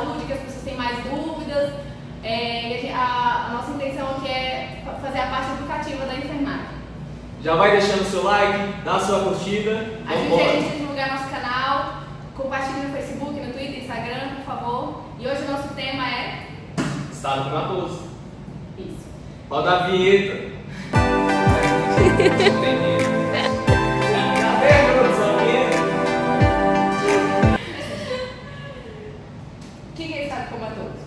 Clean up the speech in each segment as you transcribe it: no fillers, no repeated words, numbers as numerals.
saúde, que as pessoas têm mais dúvidas. A nossa intenção aqui é fazer a parte educativa da enfermagem. Já vai deixando o seu like, dá a sua curtida. Ajude a gente a divulgar nosso canal, compartilhe no Facebook, no Twitter, Instagram, por favor. E hoje o nosso tema é... Estado comatoso. Isso. Roda a vinheta. Cadê a produção aqui? O que é estado comatoso?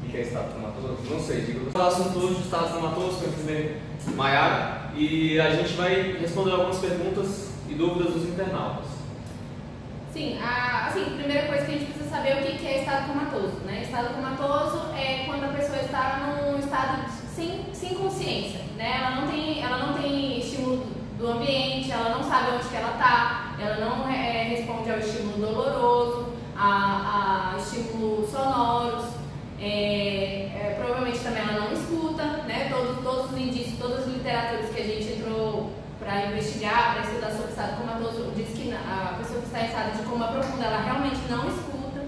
O que é estado comatoso? Não sei, digo. Vou falar assunto hoje de estado comatoso com a enfermeira Maiara e a gente vai responder algumas perguntas e dúvidas dos internautas. Sim, a primeira coisa que a gente precisa saber é o que é estado comatoso, né? Estado comatoso é quando a pessoa está num estado sem consciência, né? Ela não tem estímulo do ambiente, ela não sabe onde que ela está, ela não responde ao estímulo doloroso, a estímulos sonoros, provavelmente também ela não escuta, né? Todos os indícios, todas as literaturas que a gente entrou para investigar, para estudar sobre o estado comatoso, diz que a pessoa que está em estado de coma profundo, ela realmente não escuta.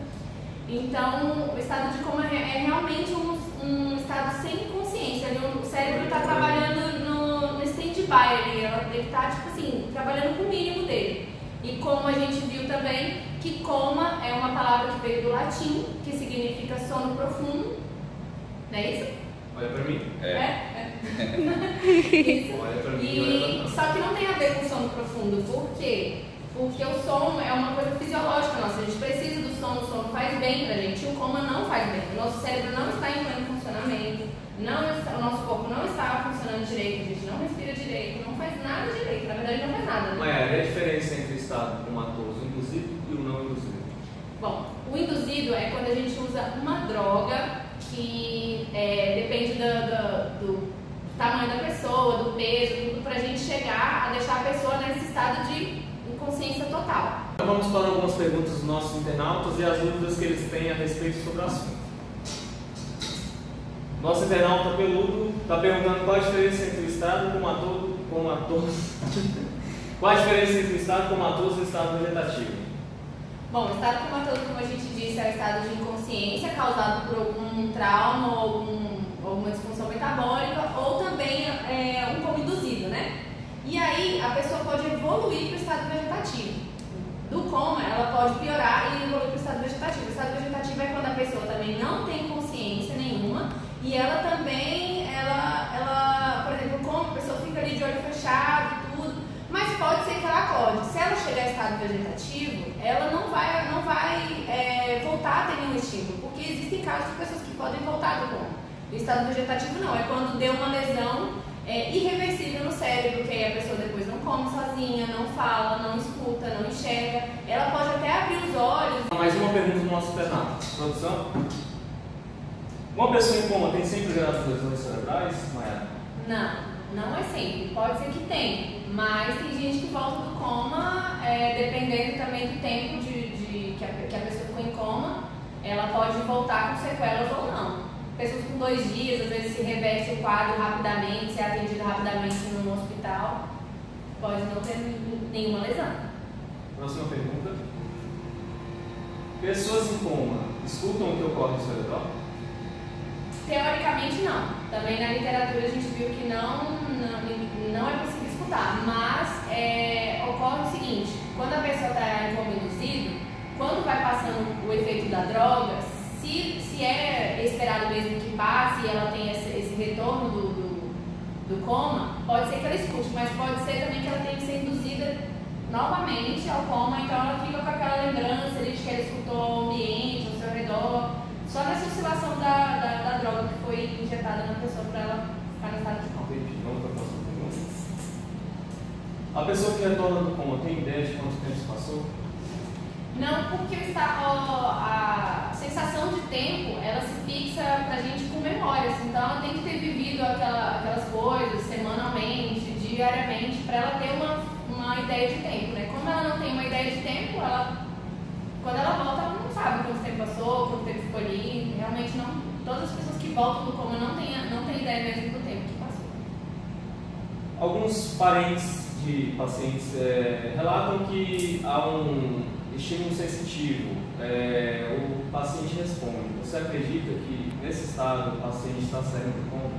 Então, o estado de coma é realmente um estado sem consciência. O cérebro está trabalhando no stand-by, ele está, tipo assim, trabalhando com o mínimo dele. E como a gente viu também, que coma é uma palavra que veio do latim, que significa sono profundo. Não é isso? Olha pra mim. Isso. Olha pra mim. E, só que não tem a ver com sono profundo. Por quê? Porque o sono é uma coisa fisiológica nossa. A gente precisa do sono, o sono faz bem pra gente. O coma não faz bem. O nosso cérebro não está em pleno funcionamento. O nosso corpo não está funcionando direito. A gente não respira direito. Não faz nada direito. Na verdade, não faz nada. Maiara, e a diferença entre o estado comatoso induzido e o não induzido? Bom, o induzido é quando a gente usa uma droga que depende do tamanho da pessoa, do peso, tudo, pra gente chegar a deixar a pessoa nesse estado de inconsciência total. Então vamos para algumas perguntas dos nossos internautas e as dúvidas que eles têm a respeito sobre o assunto. Nosso internauta peludo está perguntando qual a diferença entre o estado comatoso. Qual a diferença entre o estado comatoso e o estado vegetativo? Bom, o estado comatoso, como a gente disse, é o estado de inconsciência causado por algum trauma ou alguma disfunção metabólica ou também um coma induzido, né? E aí a pessoa pode evoluir para o estado vegetativo. Do coma, ela pode piorar e evoluir para o estado vegetativo. O estado vegetativo é quando a pessoa também não tem consciência nenhuma e ela também, por exemplo, o coma, a pessoa fica ali de olho fechado e tudo, mas pode ser que ela acorde. Se ela chegar em estado vegetativo, ela não vai voltar a ter nenhum estímulo, porque existem casos de pessoas que podem voltar do coma. O estado vegetativo não, é quando deu uma lesão irreversível no cérebro, que aí a pessoa depois não come sozinha, não fala, não escuta, não enxerga. Ela pode até abrir os olhos. Mais uma pergunta do nosso internauta. Produção? Uma pessoa em coma tem sempre graves lesões cerebrais, Maiara? Não é sempre. Pode ser que tenha, mas tem gente que volta do coma, dependendo também do tempo que a pessoa ficou em coma, ela pode voltar com sequelas ou não. Pessoas com 2 dias, às vezes se reverte o quadro rapidamente, ser atendido rapidamente no hospital, pode não ter nenhuma lesão. Próxima pergunta. Pessoas em coma escutam o que ocorre no seu redor? Teoricamente não. Também na literatura a gente viu que não é possível escutar, mas ocorre o seguinte, quando a pessoa está em coma induzido, quando vai passando o efeito da droga, se é esperado mesmo que passe e ela tenha esse retorno do coma, pode ser que ela escute, mas pode ser também que ela tenha que ser induzida novamente ao coma, então ela fica com aquela lembrança de que ela escutou o ambiente, ao seu redor, só nessa oscilação da droga que foi injetada na pessoa para ela ficar no estado de coma. Entendi. Vamos para a próxima pergunta. A pessoa que retorna do coma tem ideia de quanto tempo se passou? Não, porque a sensação de tempo, ela se fixa pra gente com memórias, então ela tem que ter vivido aquelas coisas semanalmente, diariamente, para ela ter uma ideia de tempo, né? Como ela não tem uma ideia de tempo, quando ela volta, ela não sabe quanto tempo passou, quanto tempo ficou ali, realmente não. Todas as pessoas que voltam do coma não têm ideia mesmo do tempo que passou. Alguns parentes de pacientes relatam que há um estímulo sensitivo, o paciente responde. você acredita que nesse estado o paciente está saindo do coma?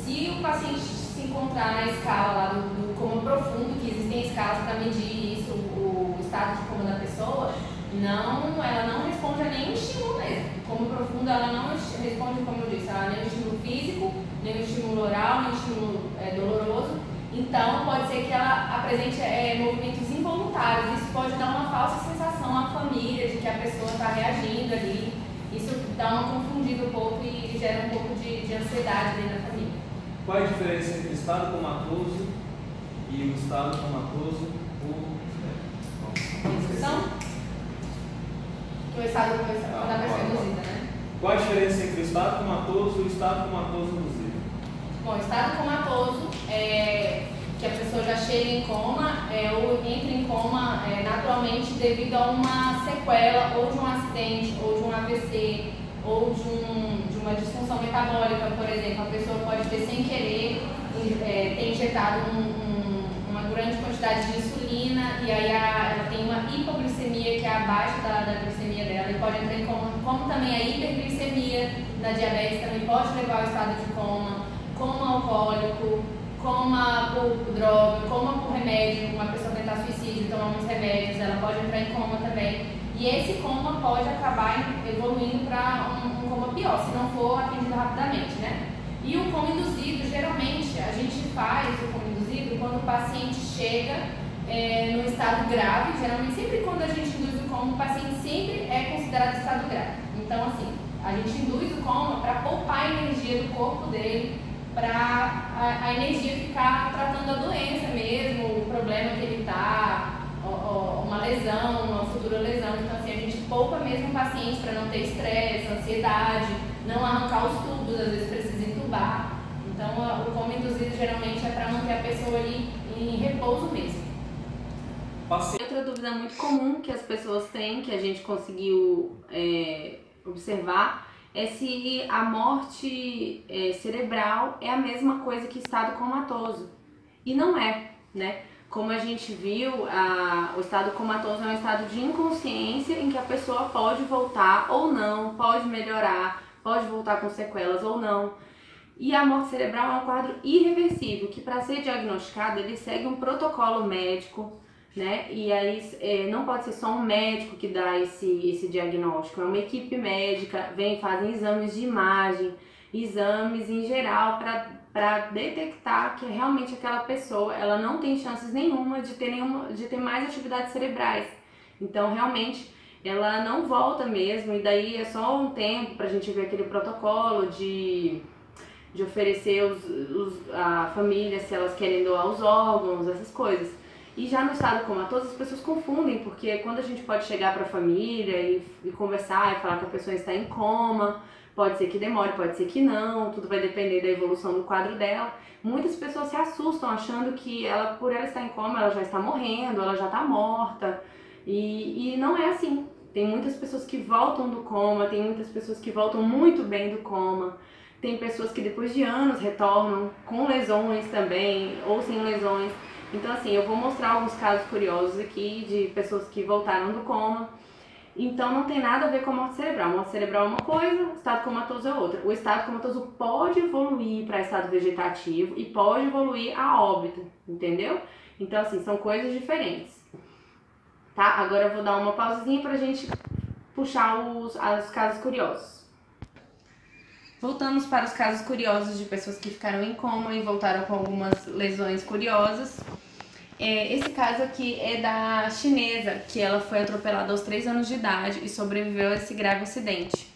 Se o paciente se encontrar na escala lá do coma profundo, que existem escalas para medir isso, o estado de coma da pessoa, ela não responde a nenhum estímulo mesmo. Coma profundo, ela não responde, como eu disse, a nenhum estímulo físico, nenhum estímulo oral, nenhum estímulo doloroso. Então, pode ser que ela apresente movimentos involuntários. Isso pode dar uma falsa sensação à família de que a pessoa está reagindo ali. Isso dá uma confundida um pouco e gera um pouco de ansiedade dentro da família. Qual é a diferença entre o estado comatoso e o estado comatoso por Descrição? O estado da pessoa induzida, né? Qual a diferença entre o estado comatoso e o estado comatoso induzido? Bom, o estado comatoso é que a pessoa já chega em coma ou entra em coma naturalmente devido a uma sequela ou de um acidente ou de um AVC ou de uma disfunção metabólica, por exemplo. A pessoa pode ter sem querer ter injetado uma grande quantidade de insulina e aí ela tem uma hipoglicemia que é abaixo da glicemia dela e pode entrar em coma, como também a hiperglicemia na diabetes também pode levar ao estado de coma. Coma alcoólico, coma por droga, coma por remédio, uma pessoa tentar suicídio, tomar muitos remédios, ela pode entrar em coma também. E esse coma pode acabar evoluindo para um coma pior, se não for atendido rapidamente, né? E o coma induzido, geralmente, a gente faz o coma induzido quando o paciente chega no estado grave, geralmente sempre quando a gente induz o coma, o paciente sempre é considerado estado grave. Então, assim, a gente induz o coma para poupar a energia do corpo dele, para a energia ficar tratando a doença mesmo, o problema que ele está, uma lesão, uma futura lesão. Então, assim, a gente poupa mesmo o paciente para não ter estresse, ansiedade, não arrancar os tubos, às vezes precisa entubar. Então, o coma induzido geralmente é para manter a pessoa ali em repouso mesmo. Outra dúvida muito comum que as pessoas têm, que a gente conseguiu observar, é se a morte cerebral é a mesma coisa que estado comatoso. E não é, né? Como a gente viu, o estado comatoso é um estado de inconsciência em que a pessoa pode voltar ou não, pode melhorar, pode voltar com sequelas ou não. E a morte cerebral é um quadro irreversível, que para ser diagnosticado ele segue um protocolo médico, né? E aí não pode ser só um médico que dá esse diagnóstico, é uma equipe médica, fazem exames de imagem, exames em geral para detectar que realmente aquela pessoa ela não tem chances nenhuma de ter mais atividades cerebrais. Então realmente ela não volta mesmo, e daí é só um tempo para a gente ver aquele protocolo de oferecer a família se elas querem doar os órgãos, essas coisas. E já no estado comatoso as pessoas confundem, porque quando a gente pode chegar para a família e conversar e falar que a pessoa está em coma, pode ser que demore, pode ser que não, tudo vai depender da evolução do quadro dela. Muitas pessoas se assustam achando que por ela estar em coma, ela já está morrendo, ela já está morta. E não é assim. Tem muitas pessoas que voltam do coma, tem muitas pessoas que voltam muito bem do coma. Tem pessoas que depois de anos retornam com lesões também, ou sem lesões. Então assim, eu vou mostrar alguns casos curiosos aqui de pessoas que voltaram do coma. Então não tem nada a ver com a morte cerebral. A morte cerebral é uma coisa, o estado comatoso é outra. O estado comatoso pode evoluir para estado vegetativo e pode evoluir a óbito, entendeu? Então assim, são coisas diferentes. Tá? Agora eu vou dar uma pausinha pra gente puxar os casos curiosos. Voltamos para os casos curiosos de pessoas que ficaram em coma e voltaram com algumas lesões curiosas. Esse caso aqui é da chinesa, que ela foi atropelada aos 3 anos de idade e sobreviveu a esse grave acidente.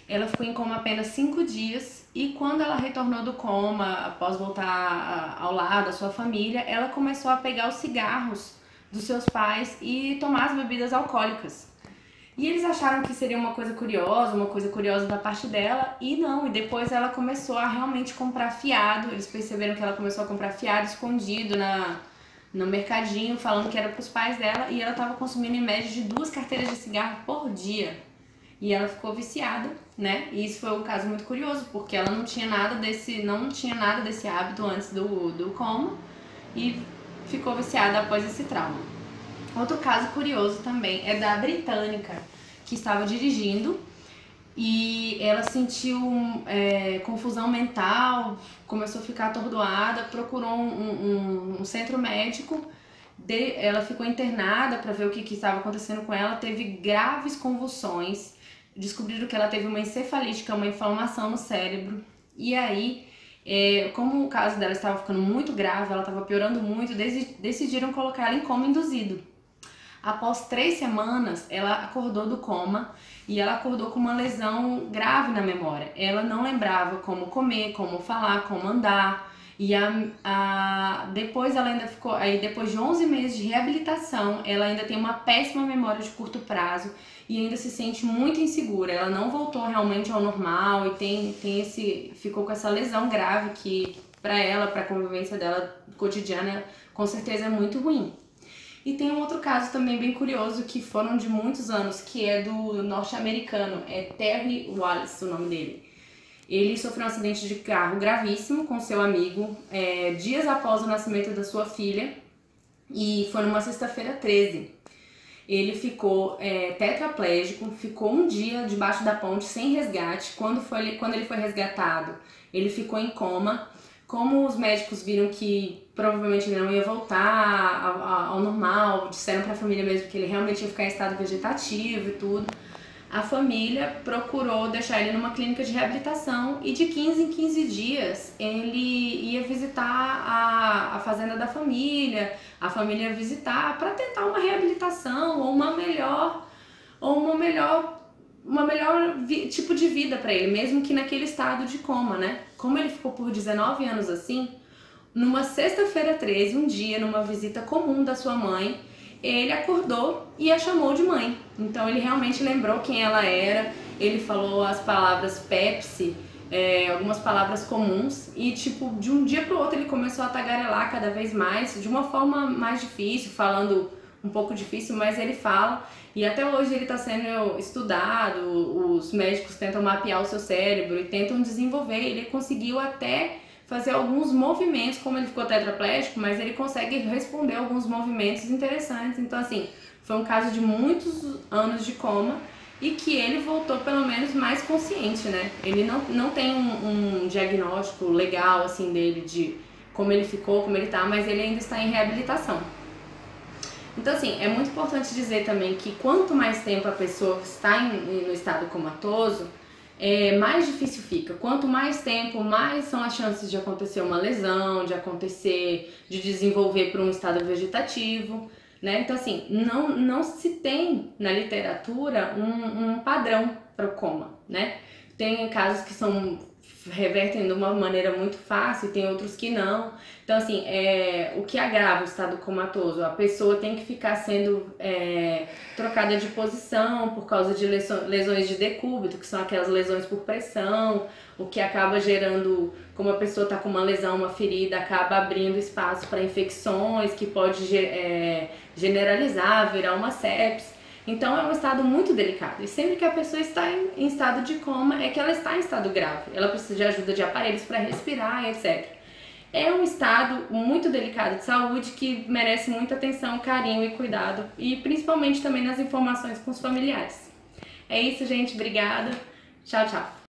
Ela ficou em coma apenas 5 dias e quando ela retornou do coma, após voltar ao lado da sua família, ela começou a pegar os cigarros dos seus pais e tomar as bebidas alcoólicas. E eles acharam que seria uma coisa curiosa da parte dela, e não, e depois ela começou a realmente comprar fiado. Eles perceberam que ela começou a comprar fiado escondido no mercadinho, falando que era para os pais dela, e ela estava consumindo em média de 2 carteiras de cigarro por dia. E ela ficou viciada, né? E isso foi um caso muito curioso, porque ela não tinha nada desse hábito antes do coma, e ficou viciada após esse trauma. Outro caso curioso também é da britânica, que estava dirigindo e ela sentiu confusão mental, começou a ficar atordoada, procurou um centro médico, ela ficou internada para ver o que estava acontecendo com ela, teve graves convulsões, descobriram que ela teve uma encefalite, que é uma inflamação no cérebro, e aí, como o caso dela estava ficando muito grave, ela estava piorando muito, decidiram colocar ela em coma induzido. Após 3 semanas, ela acordou do coma e ela acordou com uma lesão grave na memória. Ela não lembrava como comer, como falar, como andar. E depois ela ainda ficou, depois de 11 meses de reabilitação, ela ainda tem uma péssima memória de curto prazo e ainda se sente muito insegura. Ela não voltou realmente ao normal e ficou com essa lesão grave que para ela, para a convivência dela cotidiana, com certeza é muito ruim. E tem um outro caso também bem curioso, que foram de muitos anos, que é do norte-americano, Terry Wallace, o nome dele. Ele sofreu um acidente de carro gravíssimo com seu amigo, dias após o nascimento da sua filha, e foi numa sexta-feira 13. Ele ficou tetraplégico, ficou um dia debaixo da ponte sem resgate. Quando ele foi resgatado, ele ficou em coma. Como os médicos viram que provavelmente ele não ia voltar ao normal, disseram para a família mesmo que ele realmente ia ficar em estado vegetativo e tudo, a família procurou deixar ele numa clínica de reabilitação e de 15 em 15 dias ele ia visitar a fazenda da família, a família ia visitar para tentar uma reabilitação ou uma melhor tipo de vida para ele, mesmo que naquele estado de coma, né? Como ele ficou por 19 anos assim, numa sexta-feira 13, um dia, numa visita comum da sua mãe, ele acordou e a chamou de mãe. Então ele realmente lembrou quem ela era, ele falou as palavras Pepsi, algumas palavras comuns, e tipo, de um dia pro outro ele começou a tagarelar cada vez mais, de uma forma mais difícil, falando um pouco difícil, mas ele fala, e até hoje ele está sendo estudado, os médicos tentam mapear o seu cérebro e tentam desenvolver, ele conseguiu até fazer alguns movimentos, como ele ficou tetraplégico, mas ele consegue responder alguns movimentos interessantes. Então assim, foi um caso de muitos anos de coma e que ele voltou pelo menos mais consciente, né? Ele não tem um diagnóstico legal assim dele de como ele ficou, como ele tá, mas ele ainda está em reabilitação. Então assim, é muito importante dizer também que quanto mais tempo a pessoa está no estado comatoso, mais difícil fica. Quanto mais tempo, mais são as chances de acontecer uma lesão, de desenvolver para um estado vegetativo, né? Então assim, não se tem na literatura um padrão para o coma, né? Tem casos que revertem de uma maneira muito fácil, tem outros que não. Então assim, o que agrava o estado comatoso? A pessoa tem que ficar sendo trocada de posição por causa de lesões de decúbito, que são aquelas lesões por pressão, o que acaba gerando, como a pessoa está com uma lesão, uma ferida, acaba abrindo espaço para infecções, que pode generalizar, virar uma sepse. Então é um estado muito delicado, e sempre que a pessoa está em estado de coma é que ela está em estado grave, ela precisa de ajuda de aparelhos para respirar, etc. É um estado muito delicado de saúde que merece muita atenção, carinho e cuidado, e principalmente também nas informações com os familiares. É isso, gente, obrigada, tchau, tchau.